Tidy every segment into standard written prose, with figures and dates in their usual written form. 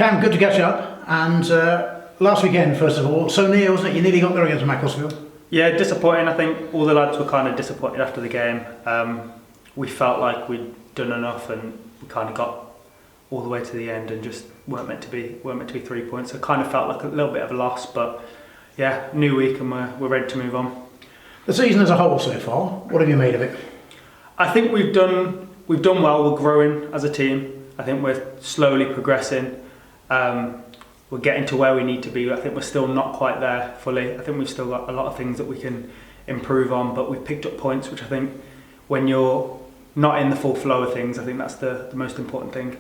Cam, good to catch up. And last weekend, first of all, so near, wasn't it? You nearly got there against Macclesfield. Yeah, disappointing. I think all the lads were kind of disappointed after the game. We felt like we'd done enough, and we kind of got all the way to the end and just weren't meant to be 3 points. It kind of felt like a little bit of a loss, but yeah, new week and we're ready to move on. The season as a whole so far, what have you made of it? I think we've done well. We're growing as a team. I think we're slowly progressing. We're getting to where we need to be. I think we're still not quite there fully. I think we've still got a lot of things that we can improve on, but we've picked up points, which I think when you're not in the full flow of things, I think that's the most important thing.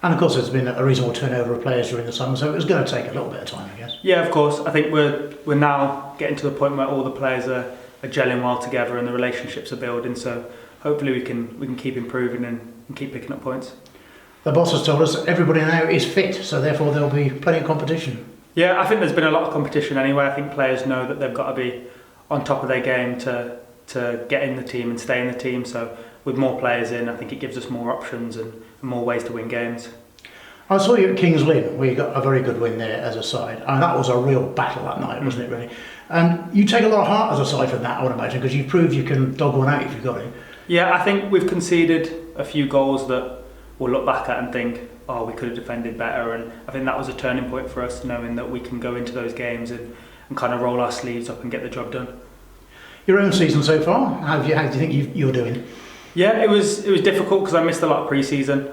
And of course there's been a reasonable turnover of players during the summer, so it was going to take a little bit of time, I guess. Yeah, of course. I think we're now getting to the point where all the players are gelling well together and the relationships are building, so hopefully we can keep improving and keep picking up points. The boss has told us that everybody now is fit, so therefore there'll be plenty of competition. Yeah, I think there's been a lot of competition anyway. I think players know that they've got to be on top of their game to get in the team and stay in the team, so with more players in, I think it gives us more options and more ways to win games. I saw you at Kings Lynn, where you got a very good win there as a side. I mean, that was a real battle that night, wasn't it, really? And you take a lot of heart as a side from that, I would imagine, because you've proved you can dog one out if you've got it. Yeah, I think we've conceded a few goals that we'll look back at and think, oh, we could have defended better, and I think that was a turning point for us, knowing that we can go into those games and kind of roll our sleeves up and get the job done. Your own season so far, how do you think you're doing? Yeah, it was difficult because I missed a lot of pre-season,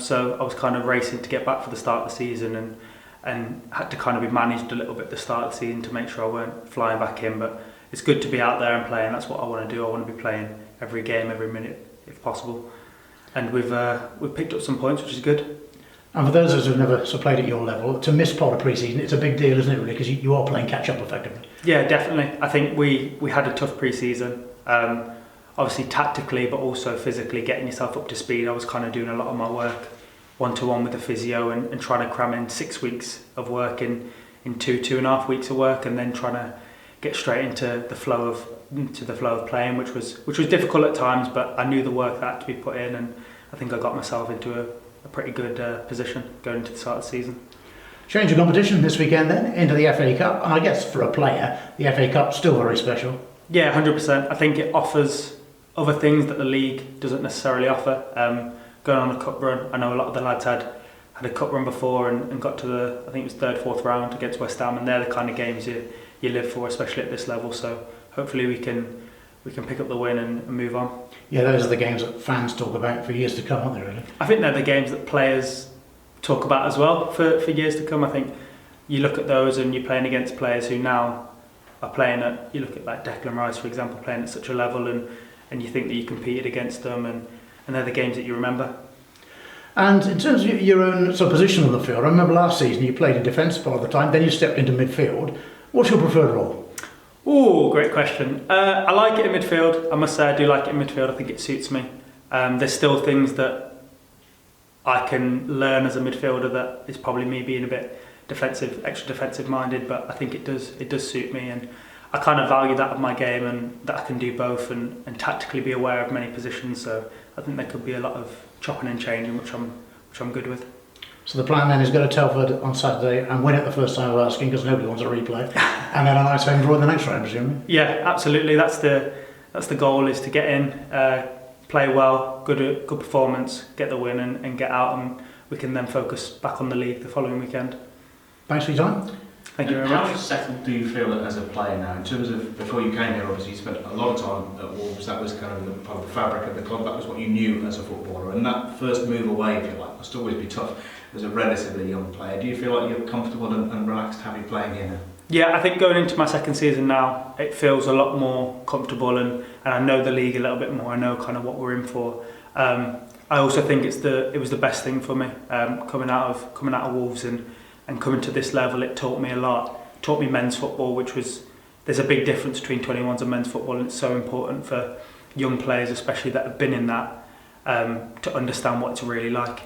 so I was kind of racing to get back for the start of the season and had to kind of be managed a little bit at the start of the season to make sure I weren't flying back in, but it's good to be out there and playing. That's what I want to do. I want to be playing every game, every minute if possible, and we've picked up some points, which is good. And for those of us who've never played at your level, to miss part of pre-season, it's a big deal, isn't it, really? Because you are playing catch-up effectively. Yeah, definitely. I think we had a tough pre-season. Obviously tactically, but also physically getting yourself up to speed. I was kind of doing a lot of my work one-to-one with the physio and trying to cram in 6 weeks of work in 2.5 weeks of work, and then trying to get straight into the flow of playing, which was difficult at times, but I knew the work that had to be put in, and I think I got myself into a pretty good position going into the start of the season. Change of competition this weekend then, into the FA Cup, and I guess for a player, the FA Cup's still very special. Yeah, 100%. I think it offers other things that the league doesn't necessarily offer. Going on a cup run, I know a lot of the lads had a cup run before and got to I think it was third, fourth round against West Ham, and they're the kind of games you live for, especially at this level. So hopefully we can pick up the win and move on. Yeah, those are the games that fans talk about for years to come, aren't they, really? I think they're the games that players talk about as well for years to come. I think you look at those and you're playing against players who now are playing at, you look at like Declan Rice, for example, playing at such a level, and you think that you competed against them, and they're the games that you remember. And in terms of your own position on the field, I remember last season you played in defence part of the time, then you stepped into midfield. What's your preferred role? Oh, great question. I like it in midfield. I must say I do like it in midfield. I think it suits me. There's still things that I can learn as a midfielder that is probably me being a bit extra defensive minded, but I think it does suit me, and I kind of value that of my game, and that I can do both and tactically be aware of many positions. So I think there could be a lot of chopping and changing, which I'm good with. So the plan then is go to Telford on Saturday and win it the first time of asking, because nobody wants a replay, and then a nice home draw in the next round, presumably. Yeah, absolutely. That's the goal, is to get in, play well, good performance, get the win and get out, and we can then focus back on the league the following weekend. Thanks for your time. Thank you very much. How settled do you feel as a player now? In terms of before you came here, obviously you spent a lot of time at Wolves. That was kind of part of the fabric of the club. That was what you knew as a footballer. And that first move away, if you like, must always be tough as a relatively young player. Do you feel like you're comfortable and relaxed having playing here now? Yeah, I think going into my second season now, it feels a lot more comfortable, and I know the league a little bit more. I know kind of what we're in for. I also think it was the best thing for me coming out of Wolves and coming to this level. It taught me a lot. It taught me men's football, there's a big difference between 21s and men's football, and it's so important for young players, especially that have been in that, to understand what it's really like.